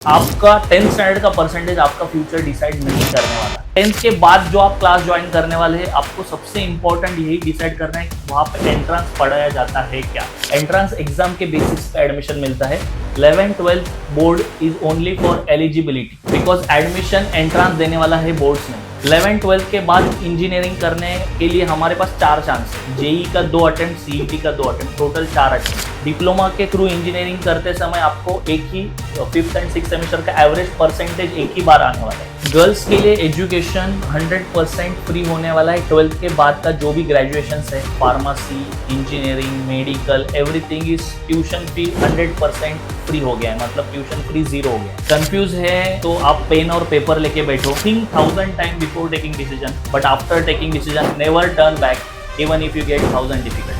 आपका 10th standard का percentage आपका फ्यूचर डिसाइड नहीं करने वाला। 10th के बाद जो आप क्लास ज्वाइन करने वाले हैं, आपको सबसे इंपॉर्टेंट यही डिसाइड करना है कि वहाँ पे एंट्रेंस पढ़ाया जाता है क्या। एंट्रेंस एग्जाम के बेसिस पे एडमिशन मिलता है। 11th-12th board is only for eligibility, because admission entrance देने वाला है बोर्ड्स में। 11th-12th के बाद इंजीनियरिंग करने के लिए हमारे पास 4 चांस है। जेई का 2 अटेम्प्ट, सीईटी का 2 अटेम्प्ट, टोटल 4 अटेम्प्ट। डिप्लोमा के थ्रू इंजीनियरिंग करते समय आपको एक ही 5th एंड 6th सेमेस्टर का एवरेज परसेंटेज एक ही बार आने वाला है। गर्ल्स के लिए एजुकेशन 100% फ्री होने वाला है। 12th के बाद का जो भी ग्रेजुएशन है, pharmacy, engineering, medical, everything is tuition fee 100% free हो गया है, मतलब ट्यूशन फ्री 0 हो गया है। कंफ्यूज है तो आप पेन और पेपर लेके बैठो। Think 1000 time before taking decision, but after taking decision never turn back even if you get 1000 difficulty.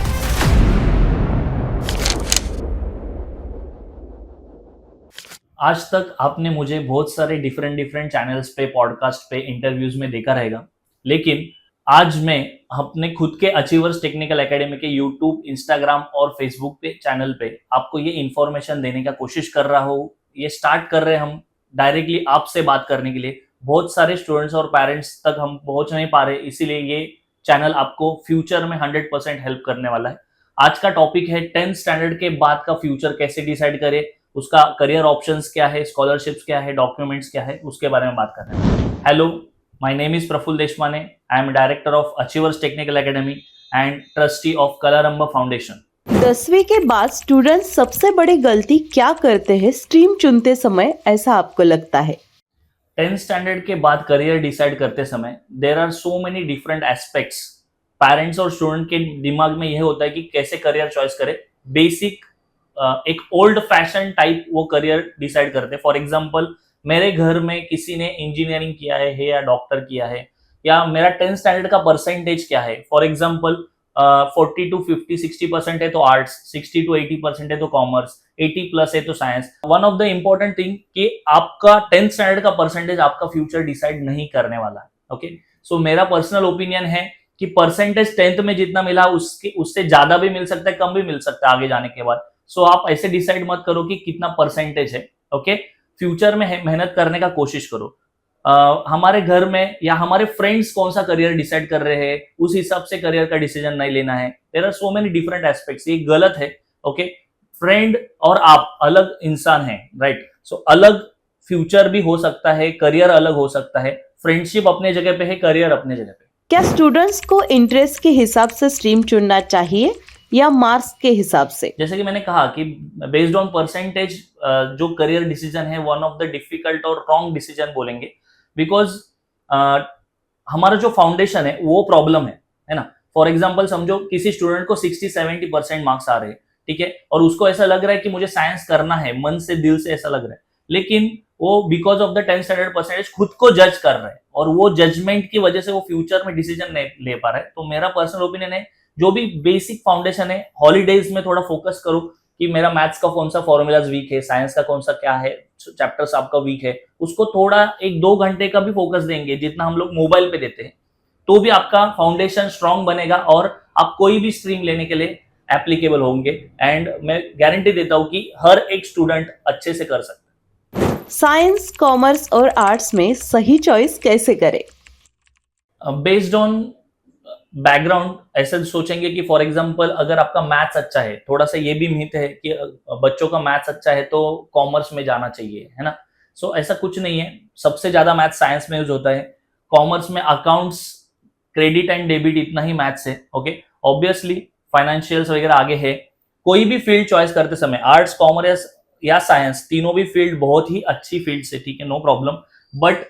आज तक आपने मुझे बहुत सारे डिफरेंट चैनल्स पे, पॉडकास्ट पे, इंटरव्यूज में देखा रहेगा, लेकिन आज मैं अपने खुद के अचीवर्स टेक्निकल एकेडमी के यूट्यूब, इंस्टाग्राम और फेसबुक पे चैनल पे आपको ये इन्फॉर्मेशन देने का कोशिश कर रहा हूँ। ये स्टार्ट कर रहे हैं हम डायरेक्टली आपसे बात करने के लिए। बहुत सारे स्टूडेंट्स और पेरेंट्स तक हम पहुंच नहीं पा रहे, इसीलिए ये चैनल आपको फ्यूचर में 100% हेल्प करने वाला है। आज का टॉपिक है 10th स्टैंडर्ड के बाद का फ्यूचर कैसे डिसाइड करे, उसका करियर ऑप्शंस क्या है, स्कॉलरशिप्स क्या है, डॉक्यूमेंट्स क्या है, उसके बारे में बात कर रहे हैं। Hello, my name is Praphull Deshmane. I am director of Achievers Technical Academy and trustee of Kalaramba Foundation. 10वीं के बाद स्टूडेंट सबसे बड़ी गलती क्या करते हैं स्ट्रीम चुनते समय, ऐसा आपको लगता है? 10th स्टैंडर्ड के बाद करियर डिसाइड करते समय there are so many different aspects. Parents और स्टूडेंट के दिमाग में यह होता है कि कैसे करियर चॉइस करे। बेसिक एक ओल्ड फैशन टाइप वो करियर डिसाइड करते हैं। फॉर एग्जाम्पल, मेरे घर में किसी ने इंजीनियरिंग किया है या डॉक्टर किया है, या मेरा 10th स्टैंडर्ड का परसेंटेज क्या है। फॉर एग्जाम्पल 40 to 50, 60% है तो आर्ट्स, 60 to 80% है तो कॉमर्स, 80+ है तो science. One of the important thing कि आपका 10th स्टैंडर्ड का परसेंटेज आपका फ्यूचर डिसाइड नहीं करने वाला है। ओके, सो मेरा पर्सनल ओपिनियन है कि परसेंटेज 10th में जितना मिला उससे ज्यादा भी मिल सकता है, कम भी मिल सकता है आगे जाने के बाद। सो आप ऐसे डिसाइड मत करो कि कितना परसेंटेज है। ओके, फ्यूचर में मेहनत करने का कोशिश करो। हमारे घर में या हमारे फ्रेंड्स कौन सा करियर डिसाइड कर रहे हैं, उस हिसाब से करियर का डिसीजन नहीं लेना है। There are so many different aspects, ये गलत है। ओके, फ्रेंड और आप अलग इंसान हैं, राइट? सो अलग फ्यूचर भी हो सकता है, करियर अलग हो सकता है। फ्रेंडशिप अपने जगह पे है, करियर अपने जगह पे। क्या स्टूडेंट्स को इंटरेस्ट के हिसाब से स्ट्रीम चुनना चाहिए या मार्क्स के हिसाब से? जैसे कि मैंने कहा कि बेस्ड ऑन परसेंटेज जो करियर डिसीजन है, वन ऑफ द डिफिकल्ट और रॉन्ग डिसीजन बोलेंगे, बिकॉज हमारा जो फाउंडेशन है वो प्रॉब्लम है ना। फॉर एग्जाम्पल समझो किसी स्टूडेंट को 60-70% मार्क्स आ रहे हैं, ठीक है, और उसको ऐसा लग रहा है कि मुझे साइंस करना है, मन से दिल से ऐसा लग रहा है, लेकिन वो because of the 10th standard percentage खुद को जज कर रहा है और वो जजमेंट की वजह से वो फ्यूचर में डिसीजन नहीं ले पा रहा है। तो मेरा पर्सनल ओपिनियन है, जो भी बेसिक फाउंडेशन है, हॉलीडेज में थोड़ा फोकस करो कि मेरा मैथ्स का कौन सा फॉर्मूलाज वीक है, साइंस का कौन सा क्या है, चैप्टर्स आपका वीक है, उसको थोड़ा 1-2 घंटे का भी फोकस देंगे जितना हम लोग मोबाइल पे देते हैं, तो भी आपका फाउंडेशन स्ट्रांग बनेगा और आप कोई भी स्ट्रीम लेने के लिए एप्लीकेबल होंगे। एंड मैं गारंटी देता हूं कि हर एक स्टूडेंट अच्छे से कर सकता है। साइंस, कॉमर्स और आर्ट्स में सही चॉइस कैसे करें? बेस्ड ऑन बैकग्राउंड ऐसे सोचेंगे कि फॉर एग्जांपल अगर आपका मैथ्स अच्छा है, थोड़ा सा ये भी मिथ है कि बच्चों का मैथ्स अच्छा है तो कॉमर्स में जाना चाहिए, है ना। सो ऐसा कुछ नहीं है। सबसे ज्यादा मैथ्स साइंस में यूज होता है। कॉमर्स में अकाउंट्स, क्रेडिट एंड डेबिट, इतना ही मैथ्स है। ओके, ऑब्वियसली फाइनेंशियल्स वगैरह आगे है। कोई भी फील्ड चॉइस करते समय, आर्ट्स, कॉमर्स या साइंस, तीनों भी फील्ड बहुत ही अच्छी फील्ड है, ठीक है, नो प्रॉब्लम। बट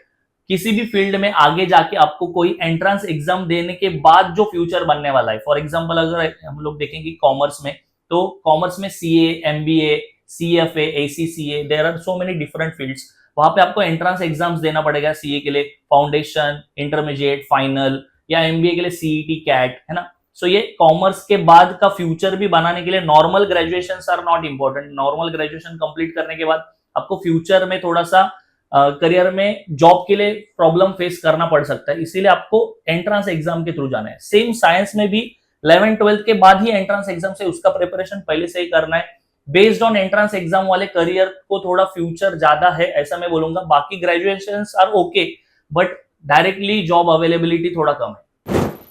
किसी भी फील्ड में आगे जाके आपको कोई एंट्रेंस एग्जाम देने के बाद जो फ्यूचर बनने वाला है, फॉर एग्जांपल अगर हम लोग देखेंगे कॉमर्स में, तो कॉमर्स में CA, MBA, CFA, ACCA, there are so many different fields. वहां पे आपको एंट्रेंस एग्जाम्स देना पड़ेगा। सीए के लिए फाउंडेशन, इंटरमीडिएट, फाइनल, या एमबीए के लिए सीईटी, कैट, है ना। सो ये कॉमर्स के बाद का फ्यूचर भी बनाने के लिए normal graduation are not important. Normal graduation complete करने के बाद आपको फ्यूचर में थोड़ा सा करियर में जॉब के लिए प्रॉब्लम फेस करना पड़ सकता है, इसीलिए आपको एंट्रेंस एग्जाम के थ्रू जाना है। सेम साइंस में भी 11th-12th के बाद ही एंट्रेंस एग्जाम से उसका प्रिपरेशन पहले से ही करना है। बेस्ड ऑन एंट्रेंस एग्जाम वाले करियर को थोड़ा फ्यूचर ज्यादा है ऐसा मैं बोलूंगा। बाकी graduation are okay, but directly job availability थोड़ा कम है।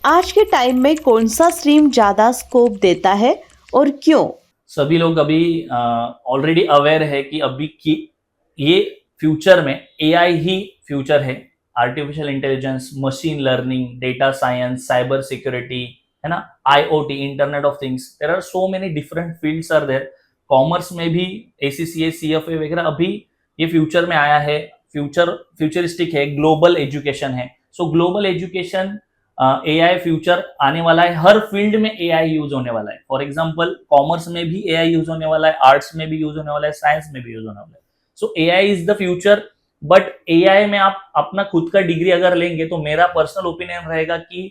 आज के टाइम में कौन सा स्ट्रीम ज्यादा स्कोप देता है और क्यों? सभी लोग अभी ऑलरेडी अवेयर है कि अभी की ये फ्यूचर में एआई ही फ्यूचर है। Artificial intelligence, machine learning, data science, cyber security, है ना, IOT, internet of things, there are so many different fields are there. Commerce में भी एसीसीए, सीएफए वगैरह अभी ये फ्यूचर में आया है। फ्यूचरिस्टिक है, ग्लोबल एजुकेशन है। सो ग्लोबल एजुकेशन, एआई फ्यूचर आने वाला है। हर फील्ड में एआई यूज होने वाला है। फॉर एग्जांपल कॉमर्स में भी एआई यूज होने वाला है, आर्ट्स में भी यूज होने वाला है, साइंस में भी यूज होने वाला है। सो AI is the future. But AI में आप अपना खुद का डिग्री अगर लेंगे तो मेरा पर्सनल ओपिनियन रहेगा कि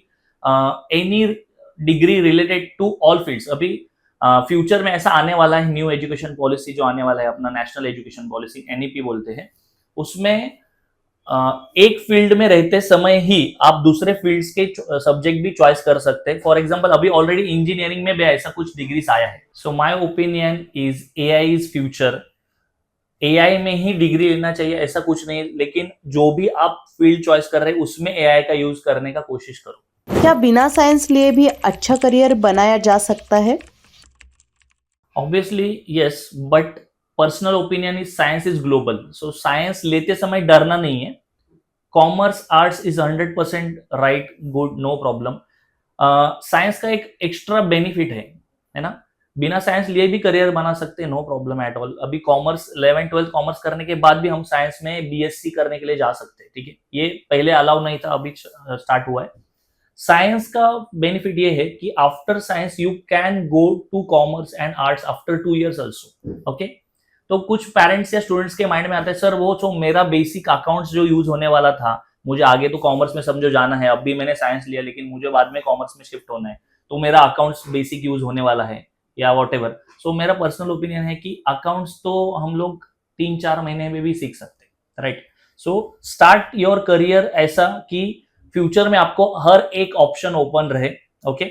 any degree related to all fields. अभी फ्यूचर में ऐसा आने वाला है, न्यू एजुकेशन पॉलिसी जो आने वाला है, अपना नेशनल एजुकेशन पॉलिसी एनईपी बोलते हैं, उसमें एक फील्ड में रहते समय ही आप दूसरे फील्ड्स के सब्जेक्ट भी चॉइस कर सकते हैं। फॉर एग्जांपल अभी ऑलरेडी इंजीनियरिंग में भी ऐसा कुछ डिग्रीज आया है। So my opinion is AI is future. AI में ही डिग्री लेना चाहिए ऐसा कुछ नहीं, लेकिन जो भी आप फील्ड चॉइस कर रहे हैं उसमें एआई का यूज करने का कोशिश करो। क्या बिना साइंस लिए भी अच्छा करियर बनाया जा सकता है? Obviously yes, but personal opinion is science is global. So science लेते समय डरना नहीं है। Commerce, arts is 100% right, good, no problem. Science का एक एक्स्ट्रा बेनिफिट है ना, बिना साइंस लिए भी करियर बना सकते हैं, नो प्रॉब्लम एट ऑल। अभी कॉमर्स 11th-12th कॉमर्स करने के बाद भी हम साइंस में बीएससी करने के लिए जा सकते हैं, ठीक है। ये पहले अलाउ नहीं था, अभी स्टार्ट हुआ है। साइंस का बेनिफिट ये है कि after science you can go to commerce and arts after 2 years also, okay. तो कुछ पेरेंट्स या स्टूडेंट्स के माइंड में आता है, सर वो तो मेरा बेसिक अकाउंट्स जो यूज होने वाला था, मुझे आगे तो कॉमर्स में समझो जाना है, अभी मैंने साइंस लिया लेकिन मुझे बाद में कॉमर्स में शिफ्ट होना है, तो मेरा अकाउंट्स बेसिक यूज होने वाला है या वॉट एवर। सो मेरा पर्सनल ओपिनियन है कि अकाउंट्स तो हम लोग 3-4 महीने में भी सीख सकते हैं, right. So start your career ऐसा कि फ्यूचर में आपको हर एक ऑप्शन ओपन रहे, okay.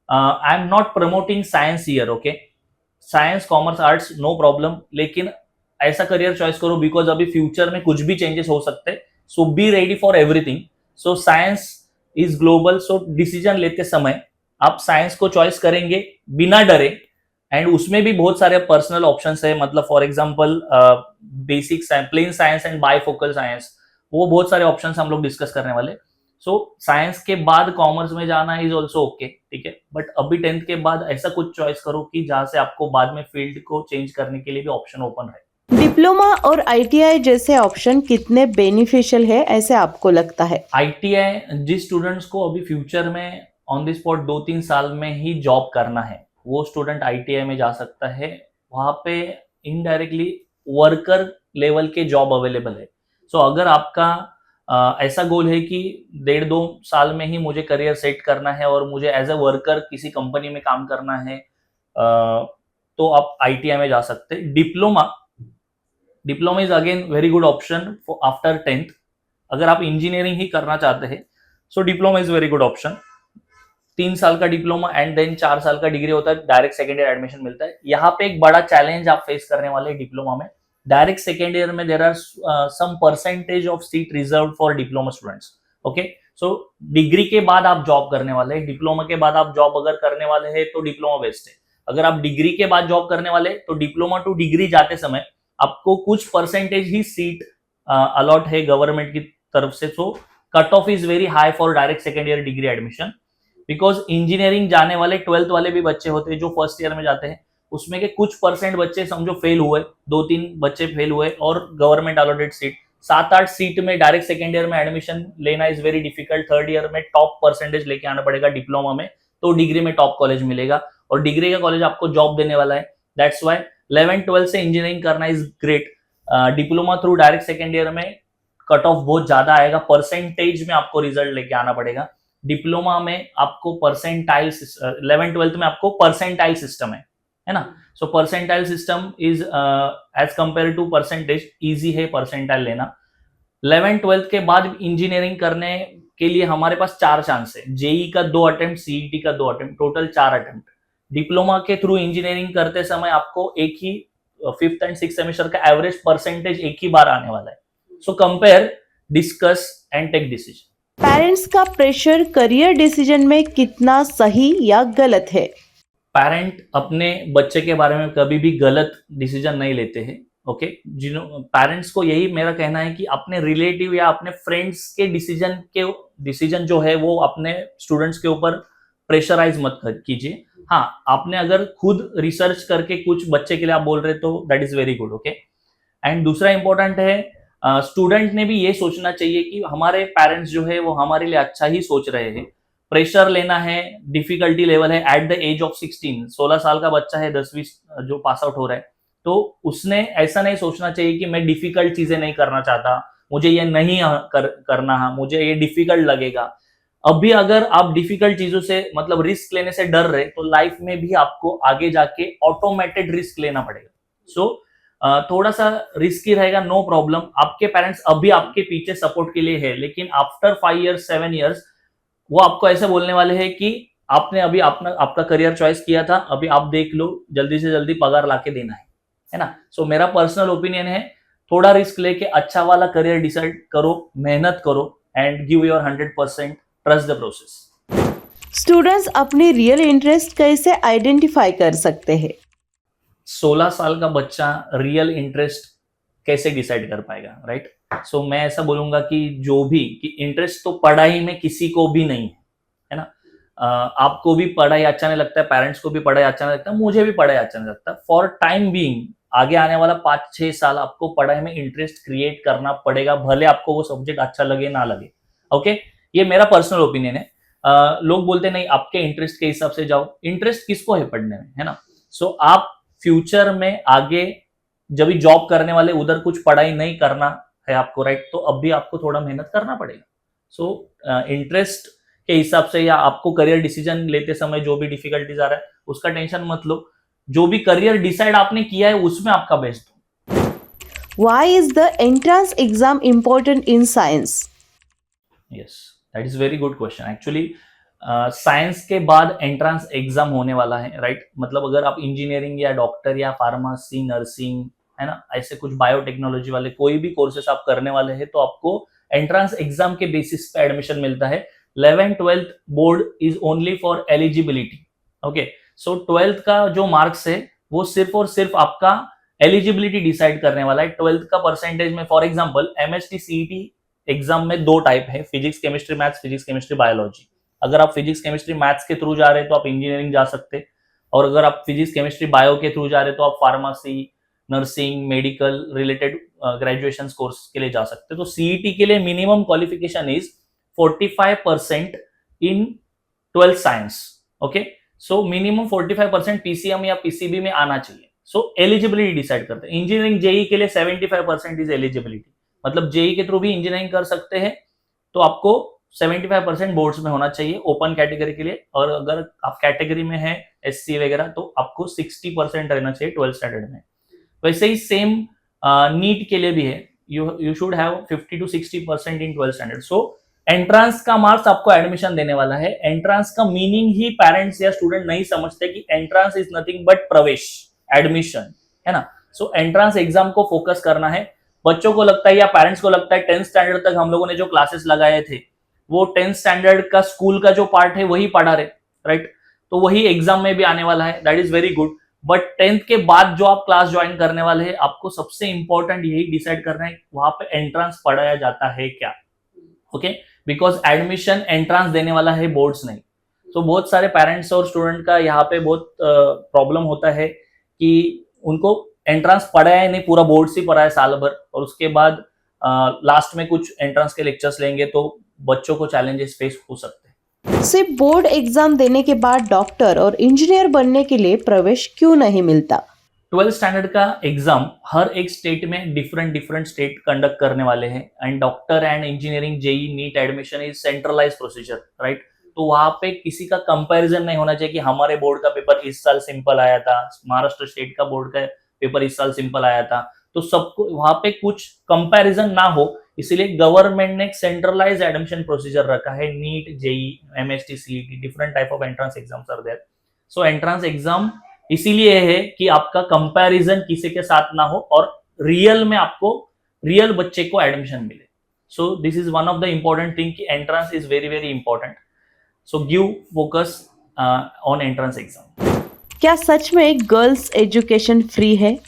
I am not promoting science here, okay. Science, commerce, arts no problem, लेकिन ऐसा करियर चॉइस करो बिकॉज अभी फ्यूचर में कुछ भी चेंजेस हो सकते हैं। So be ready for everything. So science is global. So decision लेते समय आप साइंस को चॉइस करेंगे बिना डरे, एंड उसमें भी बहुत सारे पर्सनल ऑप्शंस है। मतलब for example basic science, plain science and bifocal science, वो बहुत सारे ऑप्शंस हम लोग डिस्कस करने वाले। सो साइंस के बाद कॉमर्स में जाना इज ऑल्सो ओके, ठीक है। बट अभी 10th के बाद ऐसा कुछ चॉइस करो कि जहां से आपको बाद में फील्ड को चेंज करने के लिए भी ऑप्शन ओपन रहे। डिप्लोमा और आईटीआई जैसे ऑप्शन कितने बेनिफिशियल है ऐसे आपको लगता है? आईटीआई, जिस स्टूडेंट्स को अभी फ्यूचर में ऑन द स्पॉट 2-3 साल में ही जॉब करना है, वो स्टूडेंट आईटीआई में जा सकता है। वहां पे इनडायरेक्टली वर्कर लेवल के जॉब अवेलेबल है। सो अगर आपका ऐसा गोल है कि 1.5-2 साल में ही मुझे करियर सेट करना है और मुझे एज ए वर्कर किसी कंपनी में काम करना है, तो आप आईटीआई में जा सकते हैं। Diploma is again very good option after 10th। अगर आप इंजीनियरिंग ही करना चाहते हैं, so diploma is very good option. 3 साल का डिप्लोमा एंड देन 4 साल का डिग्री होता है, डायरेक्ट सेकेंड ईयर एडमिशन मिलता है। यहाँ पे एक बड़ा चैलेंज आप फेस करने वाले डिप्लोमा में, डायरेक्ट सेकेंड ईयर में there are some percentage of seat reserve for diploma students, okay. So degree के बाद आप जॉब करने वाले हैं, डिप्लोमा के बाद आप जॉब अगर करने वाले हैं तो डिप्लोमा बेस्ट है। अगर आप डिग्री के बाद जॉब करने वाले तो डिप्लोमा टू डिग्री जाते समय आपको कुछ परसेंटेज ही सीट अलॉट है गवर्नमेंट की तरफ से। So cut off is very high for direct second year degree admission, because engineering जाने वाले 12th वाले भी बच्चे होते हैं जो फर्स्ट ईयर में जाते हैं, उसमें के कुछ परसेंट बच्चे समझो फेल हुए, 2-3 बच्चे फेल हुए और गवर्नमेंट अलॉटेड सीट 7-8 सीट में डायरेक्ट सेकेंड ईयर में एडमिशन लेना is very difficult. Third year में टॉप परसेंटेज लेके आना पड़ेगा डिप्लोमा में, तो डिग्री में टॉप कॉलेज मिलेगा और डिग्री का कॉलेज आपको जॉब देने वाला है। दैट्स वाई 11th-12th से इंजीनियरिंग करना is great. Diploma through direct second year में कट ऑफ बहुत ज्यादा आएगा, परसेंटेज में आपको रिजल्ट लेके आना पड़ेगा। डिप्लोमा में आपको परसेंटाइल, 11th-12th में आपको परसेंटाइल सिस्टम है ना। So percentile system is as compare to percentage easy है परसेंटाइल लेना। 11th-12th के बाद इंजीनियरिंग करने के लिए हमारे पास 4 चांस है। जेई का 2 अटेम्प्ट, सीईटी का 2 अटेम्प्ट, टोटल 4 अटेम्प्ट। डिप्लोमा के थ्रू इंजीनियरिंग करते समय आपको एक ही 5th एंड 6th सेमेस्टर का एवरेज परसेंटेज एक ही बार आने वाला है. So compare, discuss and take decision. Parents का प्रेशर करियर डिसीजन में कितना सही या गलत है? पेरेंट अपने बच्चे के बारे में कभी भी गलत डिसीजन नहीं लेते हैं. ओके, पेरेंट्स को यही मेरा कहना है कि अपने रिलेटिव या अपने फ्रेंड्स के डिसीजन जो है वो अपने स्टूडेंट्स के ऊपर प्रेशराइज मत कीजिए. हाँ, आपने अगर खुद रिसर्च करके कुछ बच्चे के लिए आप बोल रहे तो that is very good. Okay, and दूसरा इंपॉर्टेंट है, स्टूडेंट ने भी ये सोचना चाहिए कि हमारे पेरेंट्स जो है वो हमारे लिए अच्छा ही सोच रहे हैं. प्रेशर लेना है, डिफिकल्टी लेवल है एट द एज ऑफ 16 साल का बच्चा है, 10वीं जो पास आउट हो रहा है, तो उसने ऐसा नहीं सोचना चाहिए कि मैं डिफिकल्ट चीजें नहीं करना चाहता, मुझे ये नहीं करना है, मुझे ये डिफिकल्ट लगेगा. अभी अगर आप डिफिकल्ट चीजों से मतलब रिस्क लेने से डर रहे तो लाइफ में भी आपको आगे जाके ऑटोमेटेड रिस्क लेना पड़ेगा. सो थोड़ा सा रिस्की रहेगा, नो प्रॉब्लम. आपके पेरेंट्स अभी आपके पीछे सपोर्ट के लिए है, लेकिन आफ्टर 5 years 7 years वो आपको ऐसे बोलने वाले हैं कि आपने अभी आपका करियर चॉइस किया था, अभी आप देख लो, जल्दी से जल्दी पगार लाके देना है ना. सो मेरा पर्सनल ओपिनियन है, थोड़ा रिस्क लेके अच्छा वाला करियर डिसाइड करो, मेहनत करो and give your 100%, trust the process. Students अपनी रियल इंटरेस्ट कैसे आइडेंटिफाई कर सकते हैं? 16 साल का बच्चा रियल इंटरेस्ट कैसे डिसाइड कर पाएगा, राइट? सो मैं ऐसा बोलूंगा कि जो भी कि इंटरेस्ट तो पढ़ाई में किसी को भी नहीं है ना. आपको भी पढ़ाई अच्छा नहीं लगता है, पेरेंट्स को भी पढ़ाई अच्छा नहीं लगता है, मुझे भी पढ़ाई अच्छा नहीं लगता. फॉर टाइम बीइंग आगे आने वाला 5-6 साल आपको पढ़ाई में इंटरेस्ट क्रिएट करना पड़ेगा, भले आपको वो सब्जेक्ट अच्छा लगे ना लगे. ओके, ये मेरा पर्सनल ओपिनियन है. लोग बोलते नहीं आपके इंटरेस्ट के हिसाब से जाओ, इंटरेस्ट किसको है पढ़ने में, है ना. सो आप फ्यूचर में आगे जब भी जॉब करने वाले उधर कुछ पढ़ाई नहीं करना है आपको, राइट, तो अब भी आपको थोड़ा मेहनत करना पड़ेगा. सो इंटरेस्ट के हिसाब से या आपको करियर डिसीजन लेते समय जो भी डिफिकल्टीज आ रहा है उसका टेंशन मत लो. जो भी करियर डिसाइड आपने किया है उसमें आपका बेस्ट हो. Why is the entrance exam important in science? Yes, that is very good question. Actually science के बाद एंट्रांस एग्जाम होने वाला है, राइट. मतलब अगर आप इंजीनियरिंग या डॉक्टर या फार्मेसी, नर्सिंग, है ना, ऐसे कुछ बायोटेक्नोलॉजी वाले कोई भी कोर्सेस आप करने वाले हैं तो आपको एंट्रांस एग्जाम के बेसिस पे एडमिशन मिलता है. 11th-12th board is only for eligibility. Okay, so 12th का जो मार्क्स है वो सिर्फ और सिर्फ आपका एलिजिबिलिटी डिसाइड करने वाला है. 12th का परसेंटेज में for example MST CET exam में 2 टाइप है, physics chemistry maths, physics chemistry biology. अगर आप फिजिक्स केमिस्ट्री मैथ्स के थ्रू जा रहे हैं तो आप इंजीनियरिंग जा सकते, और अगर आप फिजिक्स केमिस्ट्री बायो के थ्रू जा रहे हैं तो आप pharmacy, nursing, medical related graduation course के लिए जा सकते. तो सीईटी के लिए minimum qualification is 45% in 12th science. Okay, so minimum 45% PCM या पीसीबी में आना चाहिए. सो एलिजिबिलिटी डिसाइड करते हैं. इंजीनियरिंग जेई के लिए 75% इज एलिजिबिलिटी, मतलब जेई के थ्रू भी इंजीनियरिंग कर सकते हैं, तो आपको 75% बोर्ड्स में होना चाहिए ओपन कैटेगरी के लिए. और अगर आप कैटेगरी में है एससी वगैरह तो आपको 60% रहना चाहिए 12th स्टैंडर्ड में. वैसे ही सेम नीट के लिए भी है, you should have 50 to 60% in 12th standard. So entrance का मार्क्स आपको एडमिशन देने वाला है. एंट्रांस का मीनिंग ही पेरेंट्स या स्टूडेंट नहीं समझते कि एंट्रांस इज नथिंग बट प्रवेश, एडमिशन, है ना. सो एंट्रांस एग्जाम को फोकस करना है. बच्चों को लगता है या पेरेंट्स को लगता है 10th स्टैंडर्ड तक हम लोगों ने जो क्लासेस लगाए थे वो 10th स्टैंडर्ड का स्कूल का जो पार्ट है वही पढ़ा रहे, राइट. तो वही एग्जाम में भी आने वाला है, that is very good. But 10th के बाद जो आप क्लास ज्वाइन करने वाले हैं, आपको सबसे इंपॉर्टेंट यही डिसाइड करना है वहां पे एंट्रांस पढ़ाया जाता है क्या. ओके, बिकॉज एडमिशन एंट्रांस देने वाला है, बोर्ड्स नहीं. तो बहुत सारे पेरेंट्स और स्टूडेंट का यहाँ पे बहुत प्रॉब्लम होता है कि उनको एंट्रांस पढ़ाया नहीं, पूरा बोर्ड से पढ़ा है साल भर, और उसके बाद लास्ट में कुछ एंट्रांस के लेक्चर्स लेंगे तो बच्चों को चैलेंजेस फेस हो सकते हैं. सिर्फ बोर्ड एग्जाम देने के बाद डॉक्टर और इंजीनियर बनने के लिए प्रवेश क्यों नहीं मिलता? 12th स्टैंडर्ड का एग्जाम हर एक स्टेट में डिफरेंट स्टेट कंडक्ट करने वाले हैं. And doctor and engineering JEE NEET admission is centralise procedure, right. तो वहां पे किसी का कंपैरिजन नहीं होना चाहिए कि हमारे बोर्ड का पेपर इस साल सिंपल आया था, महाराष्ट्र स्टेट का बोर्ड का पेपर इस साल सिंपल आया था, तो सबको वहां पे कुछ कंपैरिजन ना हो, इसीलिए गवर्नमेंट ने एक सेंट्रलाइज एडमिशन प्रोसीजर रखा है. NEET, JEE, MST, CET, different type of entrance exams are there. So entrance exam इसीलिए है कि आपका कंपैरिजन किसी के साथ ना हो और रियल में आपको रियल बच्चे को एडमिशन मिले. So this is one of the important thing कि entrance is very very important. So give focus on entrance exam. क्या सच में गर्ल्स एजुकेशन फ्री है?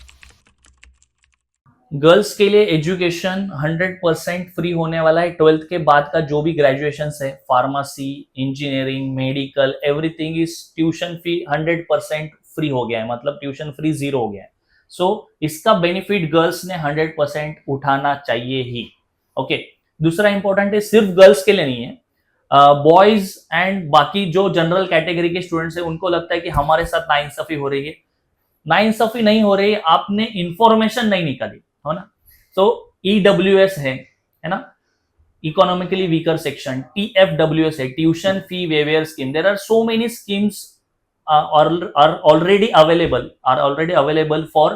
गर्ल्स के लिए एजुकेशन 100% फ्री होने वाला है. 12th के बाद का जो भी ग्रेजुएशन है, pharmacy, engineering, medical, everything is tuition fee 100% free हो गया है. मतलब ट्यूशन फ्री 0 हो गया है. सो इसका बेनिफिट गर्ल्स ने 100% उठाना चाहिए ही. ओके. दूसरा इंपॉर्टेंट है, सिर्फ गर्ल्स के लिए नहीं है, बॉयज एंड बाकी जो जनरल कैटेगरी के स्टूडेंट्स है उनको लगता है कि हमारे साथ नाइंसाफी हो रही है. नाइंसाफी नहीं हो रही है, आपने इंफॉर्मेशन नहीं निकाली, हो ना. तो EWS है ना, इकोनॉमिकली वीकर सेक्शन. TFWS है, tuition fee waiver scheme. There are so many schemes are already available for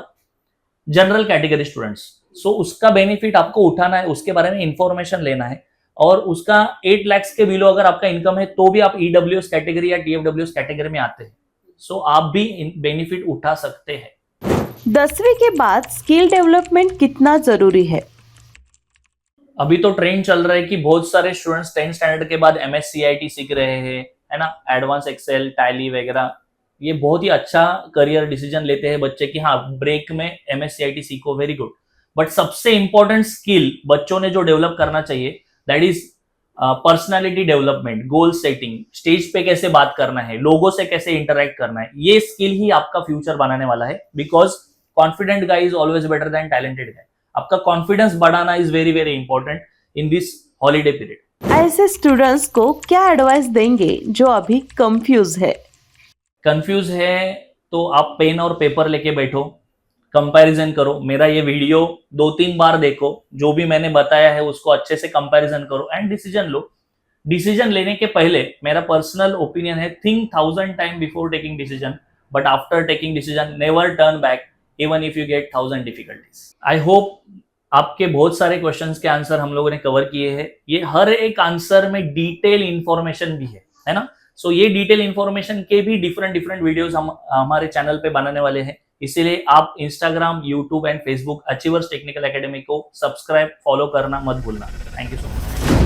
general category students. So उसका बेनिफिट आपको उठाना है, उसके बारे में इंफॉर्मेशन लेना है. और उसका 8 लाख के बिलो अगर आपका इनकम है तो भी आप EWS कैटेगरी या TFWS कैटेगरी में आते हैं. सो आप भी बेनिफिट उठा सकते हैं. 10वीं के बाद स्किल डेवलपमेंट कितना जरूरी है? अभी तो ट्रेंड चल रहा है कि बहुत सारे स्टूडेंट्स 10th स्टैंडर्ड के बाद MS CIT सीख रहे हैं, है ना, एडवांस एक्सेल, टैली वगैरह. ये बहुत ही अच्छा करियर डिसीजन लेते हैं बच्चे कि हाँ ब्रेक में MS CIT सीखो, वेरी गुड. बट सबसे इंपॉर्टेंट स्किल बच्चों ने जो डेवलप करना चाहिए, that is personality development, goal setting, stage पे कैसे बात करना है, लोगों से कैसे इंटरेक्ट करना है. ये स्किल ही आपका फ्यूचर बनाने वाला है. Because confident guy is always better than talented guy. आपका कॉन्फिडेंस बढ़ाना is very very important in this holiday period. ऐसे स्टूडेंट्स को क्या एडवाइस देंगे जो अभी कंफ्यूज है? कंफ्यूज है तो आप पेन और पेपर लेके बैठो, कंपैरिजन करो. मेरा ये वीडियो 2-3 बार देखो, जो भी मैंने बताया है उसको अच्छे से कंपैरिजन करो एंड डिसीजन लो. डिसीजन लेने के पहले मेरा पर्सनल ओपिनियन है, think 1000 time before taking decision, but after taking decision never turn back even if you get 1000 difficulties. I hope आपके बहुत सारे क्वेश्चंस के आंसर हम लोगों ने कवर किए हैं. ये हर एक आंसर में डिटेल इंफॉर्मेशन भी है ना. सो ये डिटेल इंफॉर्मेशन के भी डिफरेंट वीडियोस हम हमारे चैनल पे बनाने वाले हैं. इसीलिए आप Instagram, YouTube and Facebook achievers Technical academy को सब्सक्राइब, फॉलो करना मत भूलना. Thank you so much.